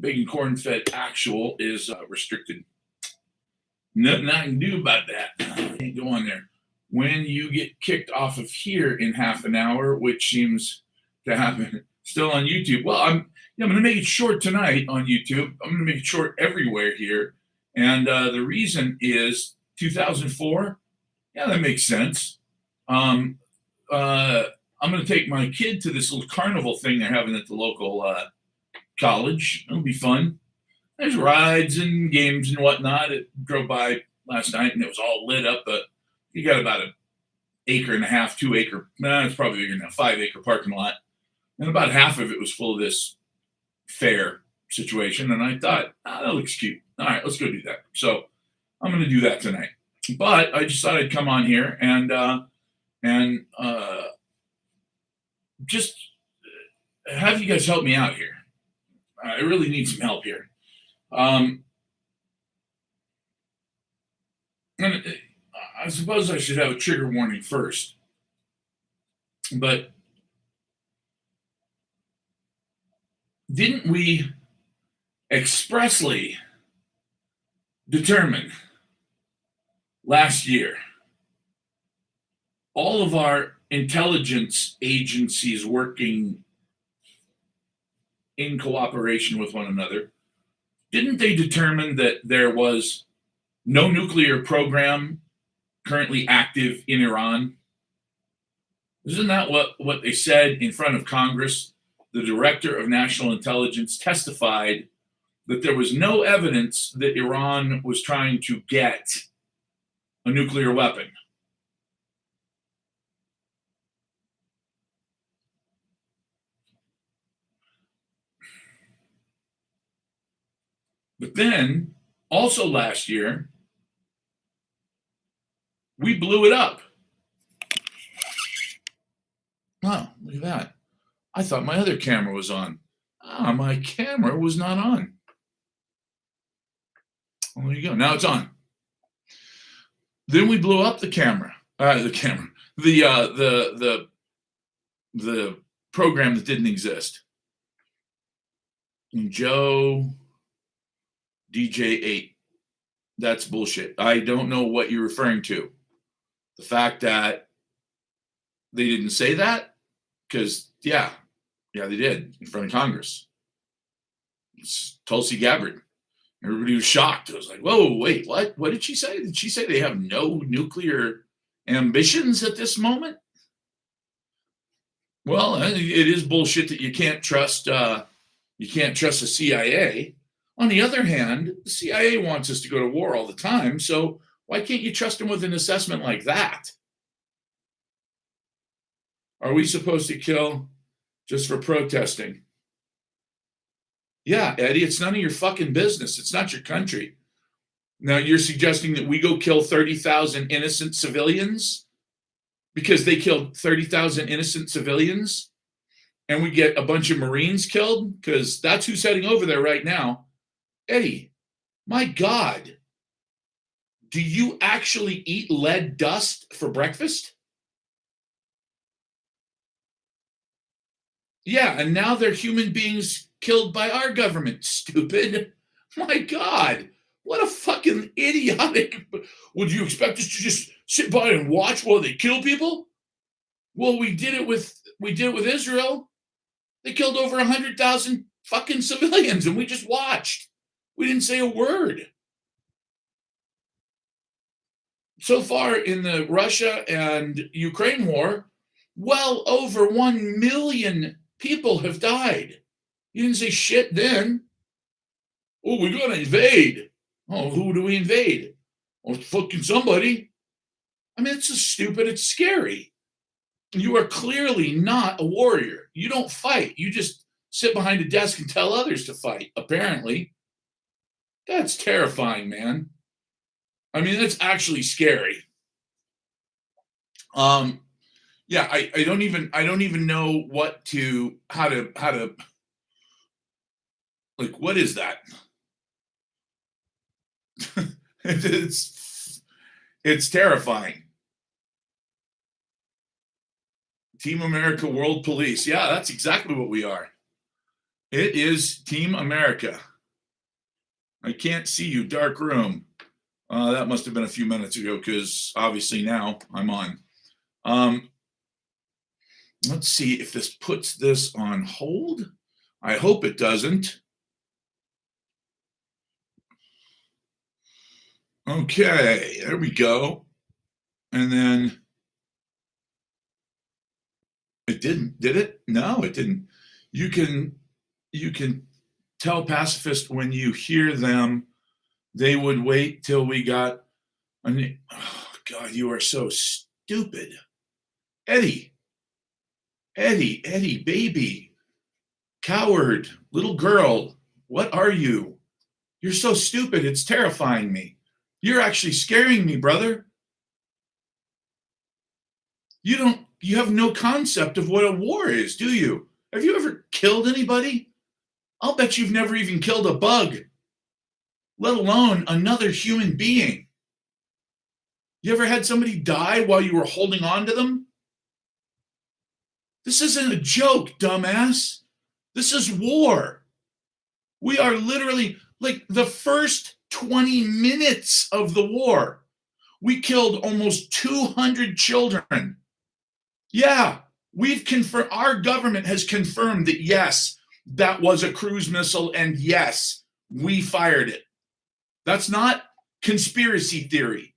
Bacon corn fed actual is restricted. Nothing I can do about that. Can't go on there. When you get kicked off of here in half an hour, which seems to happen still on YouTube. Well, I'm going to make it short tonight on YouTube. I'm going to make it short everywhere here. And the reason is 2004. Yeah, that makes sense. I'm going to take my kid to this little carnival thing they're having at the local college. It'll be fun. There's rides and games and whatnot. It drove by last night and it was all lit up. But you got about an acre and a half, 2 acre. It's probably bigger than a 5 acre parking lot, and about half of it was full of this fair situation. And I thought, that looks cute. All right, let's go do that. So I'm going to do that tonight. But I just thought I'd come on here and just have you guys help me out here. I really need some help here. And I suppose I should have a trigger warning first, but didn't we expressly determine last year all of our intelligence agencies working in cooperation with one another? Didn't they determine that there was no nuclear program currently active in Iran? Isn't that what they said in front of Congress? The director of national intelligence testified that there was no evidence that Iran was trying to get a nuclear weapon. But then, also last year, we blew it up. Wow, look at that. I thought my other camera was on. My camera was not on. Well, there you go. Now it's on. Then we blew up the program that didn't exist. And Joe DJ8. That's bullshit. I don't know what you're referring to. The fact that they didn't say that, because yeah, they did in front of Congress. It's Tulsi Gabbard. Everybody was shocked. It was like, whoa, wait, what? What did she say? Did she say they have no nuclear ambitions at this moment? Well, it is bullshit that you can't trust the CIA. On the other hand, the CIA wants us to go to war all the time, so why can't you trust them with an assessment like that? Are we supposed to kill just for protesting? Yeah, Eddie, it's none of your fucking business. It's not your country. Now, you're suggesting that we go kill 30,000 innocent civilians because they killed 30,000 innocent civilians, and we get a bunch of Marines killed? Because that's who's heading over there right now. Eddie, my God, do you actually eat lead dust for breakfast? Yeah, and now they're human beings killed by our government, stupid. My God, what a fucking idiotic. Would you expect us to just sit by and watch while they kill people? Well, we did it with Israel. They killed over 100,000 fucking civilians, and we just watched. We didn't say a word. So far in the Russia and Ukraine war, well over 1 million people have died. You didn't say shit then. Oh, we're going to invade. Oh, who do we invade? Oh, fucking somebody. I mean, it's so stupid. It's scary. You are clearly not a warrior. You don't fight. You just sit behind a desk and tell others to fight, apparently. That's terrifying, man. I mean, that's actually scary. Yeah, I don't even know how to like, what is that? It's terrifying. Team America World Police. Yeah, that's exactly what we are. It is Team America. I can't see you. Dark room. That must have been a few minutes ago because obviously now I'm on. Um, let's see if this puts this on hold. I hope it doesn't. Okay, there we go. And then it didn't, did it? No, it didn't. You can tell pacifists when you hear them, they would wait till we got oh God, you are so stupid. Eddie, Eddie, baby, coward, little girl, what are you? You're so stupid, it's terrifying me. You're actually scaring me, brother. You have no concept of what a war is, do you? Have you ever killed anybody? I'll bet you've never even killed a bug, let alone another human being. You ever had somebody die while you were holding on to them? This isn't a joke, dumbass. This is war. We are literally like the first 20 minutes of the war. We killed almost 200 children. Yeah, we've confirmed, our government has confirmed that yes, that was a cruise missile and yes, we fired it. That's not conspiracy theory.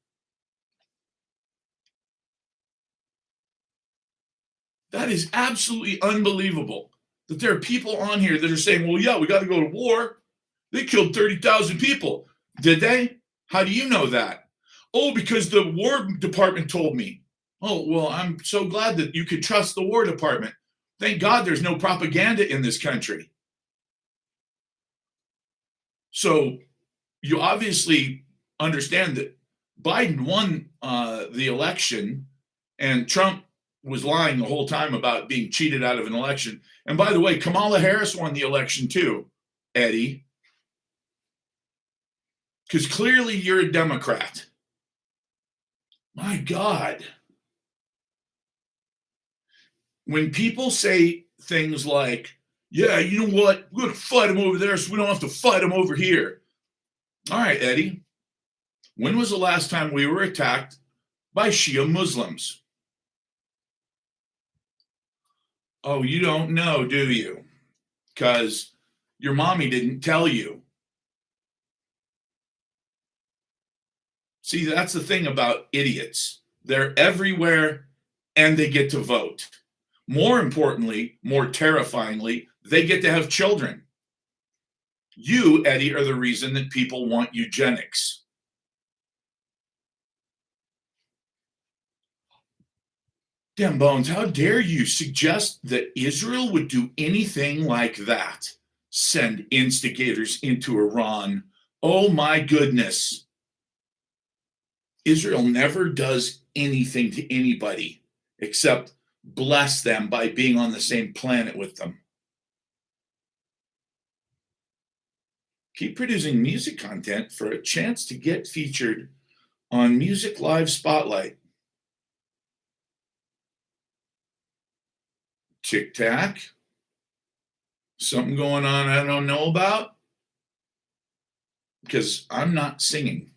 That is absolutely unbelievable that there are people on here that are saying, well, yeah, we got to go to war. They killed 30,000 people. Did they? How do you know that? Oh, because the War Department told me. Oh, well, I'm so glad that you could trust the War Department. Thank God there's no propaganda in this country. So you obviously understand that Biden won the election and Trump was lying the whole time about being cheated out of an election. And by the way, Kamala Harris won the election too, Eddie. Because clearly you're a Democrat. My God. When people say things like, yeah, you know what? We're going to fight them over there so we don't have to fight them over here. All right, Eddie. When was the last time we were attacked by Shia Muslims? Oh, you don't know, do you? Because your mommy didn't tell you. See, that's the thing about idiots. They're everywhere and they get to vote. More importantly, more terrifyingly, they get to have children. You, Eddie, are the reason that people want eugenics. Damn bones, how dare you suggest that Israel would do anything like that? Send instigators into Iran. Oh my goodness. Israel never does anything to anybody except bless them by being on the same planet with them. Keep producing music content for a chance to get featured on Music Live Spotlight. Tic Tac. Something going on I don't know about? Because I'm not singing.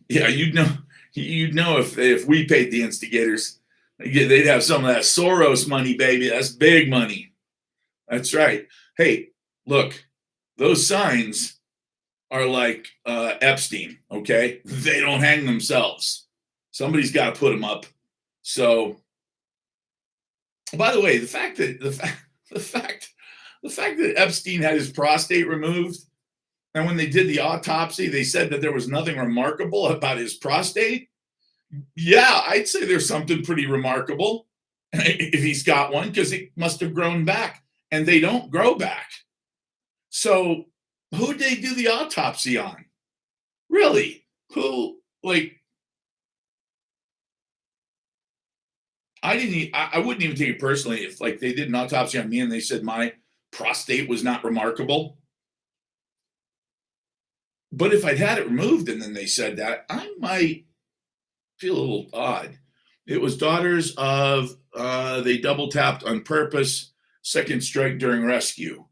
Yeah, you'd know if we paid the instigators, they'd have some of that Soros money, baby. That's big money. That's right. Hey, look, those signs are like Epstein, okay? They don't hang themselves. Somebody's got to put them up. So, by the way, the fact that Epstein had his prostate removed, and when they did the autopsy, they said that there was nothing remarkable about his prostate. Yeah, I'd say there's something pretty remarkable if he's got one, because it must have grown back, and they don't grow back. So, who did they do the autopsy on? Really? Who, like, I wouldn't even take it personally if like they did an autopsy on me and they said my prostate was not remarkable. But if I'd had it removed and then they said that, I might feel a little odd. It was daughters of they double tapped on purpose. second strike during rescue.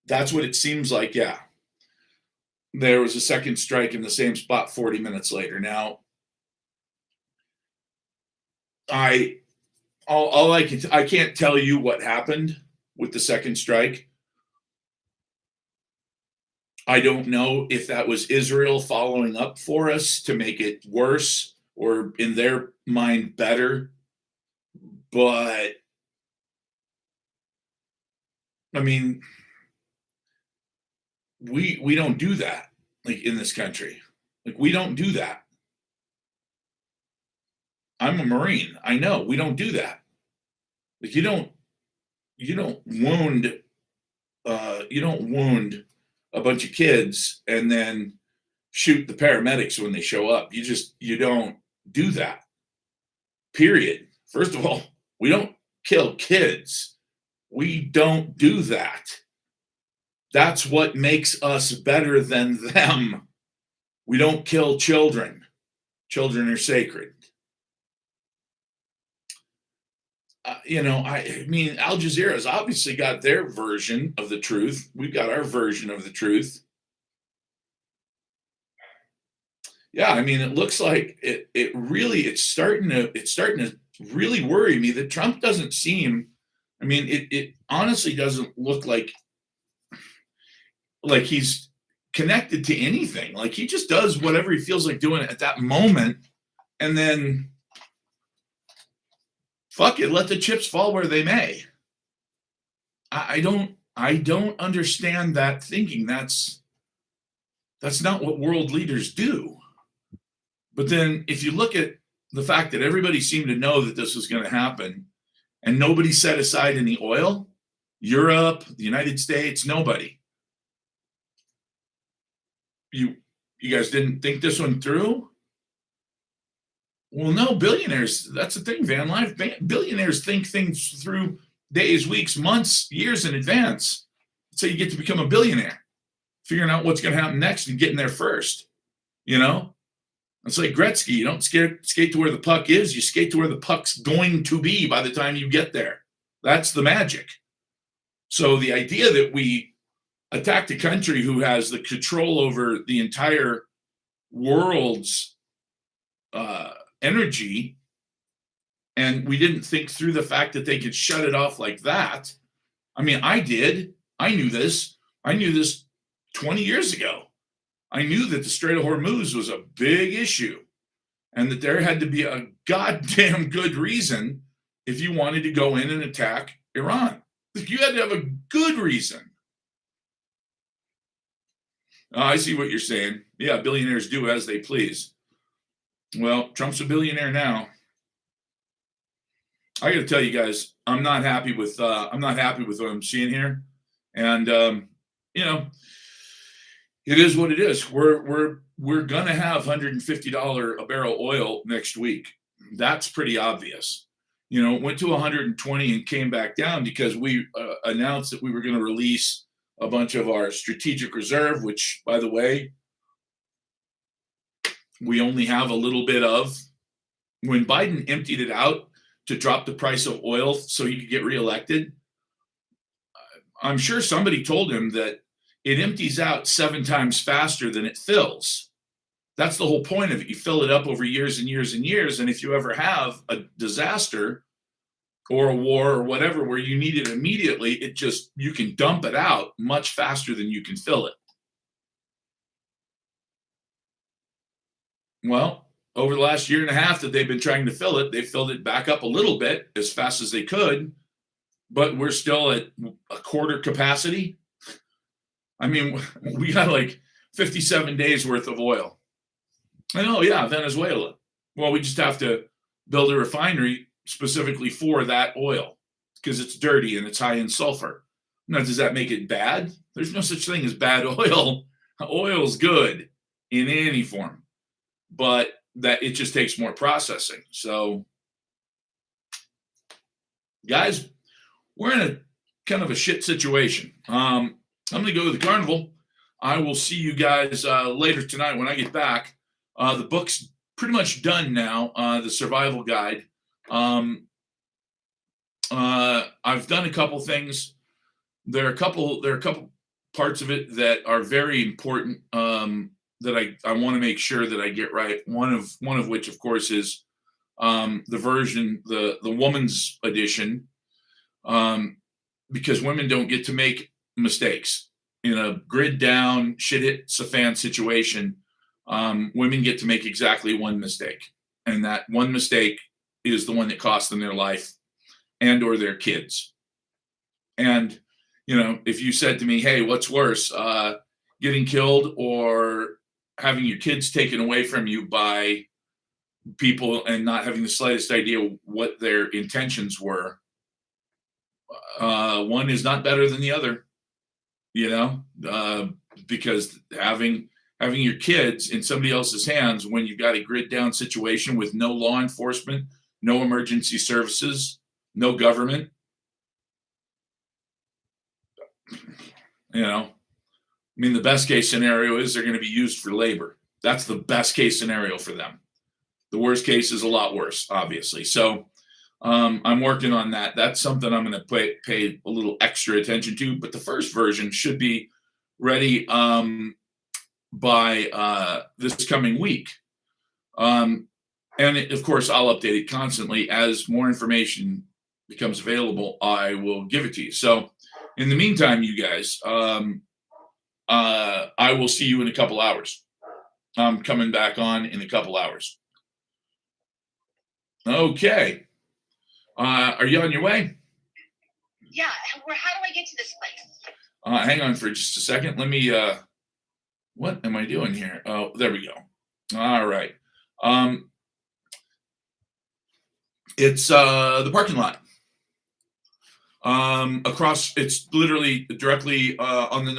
That's what it seems like. Yeah, there was a second strike in the same spot 40 minutes later. Now, I all I can't tell you what happened with the second strike. I don't know if that was Israel following up for us to make it worse or in their mind better. But I mean, we don't do that like in this country. Like we don't do that. I'm a Marine. I know we don't do that. Like you don't wound a bunch of kids and then shoot the paramedics when they show up. You don't do that. Period. First of all, we don't kill kids. We don't do that. That's what makes us better than them. We don't kill children. Children are sacred. I mean, Al Jazeera's obviously got their version of the truth. We've got our version of the truth. Yeah, I mean, it looks like it's starting to really worry me that Trump doesn't seem. I mean, it honestly doesn't look like he's connected to anything. Like he just does whatever he feels like doing at that moment, and then fuck it, let the chips fall where they may. I don't understand that thinking. That's not what world leaders do. But then if you look at the fact that everybody seemed to know that this was going to happen and nobody set aside any oil, Europe, the United States, nobody. You guys didn't think this one through? Well, no, billionaires, that's the thing, Van Life. Billionaires think things through days, weeks, months, years in advance. So you get to become a billionaire, figuring out what's going to happen next and getting there first. It's like Gretzky. You don't skate to where the puck is. You skate to where the puck's going to be by the time you get there. That's the magic. So the idea that we attacked a country who has the control over the entire world's energy, and we didn't think through the fact that they could shut it off like that. I mean, I did. I knew this 20 years ago. I knew that the Strait of Hormuz was a big issue and that there had to be a goddamn good reason if you wanted to go in and attack Iran. You had to have a good reason. Oh, I see what you're saying. Yeah, billionaires do as they please. Well, Trump's a billionaire now. I got to tell you guys, I'm not happy with what I'm seeing here, and it is what it is. We're gonna have $150 a barrel oil next week. That's pretty obvious. It went to 120 and came back down because we announced that we were going to release a bunch of our strategic reserve, which, by the way, we only have a little bit of. When Biden emptied it out to drop the price of oil so he could get reelected, I'm sure somebody told him that it empties out 7 times faster than it fills. That's the whole point of it. You fill it up over years and years and years. And if you ever have a disaster or a war or whatever where you need it immediately, you can dump it out much faster than you can fill it. Well, over the last year and a half that they've been trying to fill it, they filled it back up a little bit as fast as they could, but we're still at a quarter capacity. I mean, we got like 57 days worth of oil. I know, yeah, Venezuela. Well, we just have to build a refinery specifically for that oil because it's dirty and it's high in sulfur. Now, does that make it bad? There's no such thing as bad oil. Oil's good in any form, but that it just takes more processing. So, guys, we're in a kind of a shit situation. I'm going to go to the carnival. I will see you guys later tonight when I get back. The book's pretty much done now, the survival guide. Um, I've done a couple things. There are a couple parts of it that are very important, that I want to make sure that I get right. One of which, of course, is the version, the woman's edition, um, because women don't get to make mistakes in a grid down, shit hits a fan situation. Women get to make exactly one mistake, and that one mistake is the one that costs them their life and or their kids. And if you said to me, "Hey, what's worse, getting killed or having your kids taken away from you by people and not having the slightest idea what their intentions were?" One is not better than the other, you know, uh, because having your kids in somebody else's hands when you've got a grid down situation with no law enforcement, no emergency services, no government, you know, I mean, the best case scenario is they're going to be used for labor. That's the best case scenario for them. The worst case is a lot worse, obviously. So I'm working on that. That's something I'm going to pay a little extra attention to. But the first version should be ready by this coming week. And of course, I'll update it constantly as more information becomes available. I will give it to you. So in the meantime, you guys, I will see you in a couple hours. I'm coming back on in a couple hours. Okay. Are you on your way? Yeah. How do I get to this place? Hang on for just a second. Let me. What am I doing here? Oh, there we go. All right. It's the parking lot. Across. It's literally directly on the north.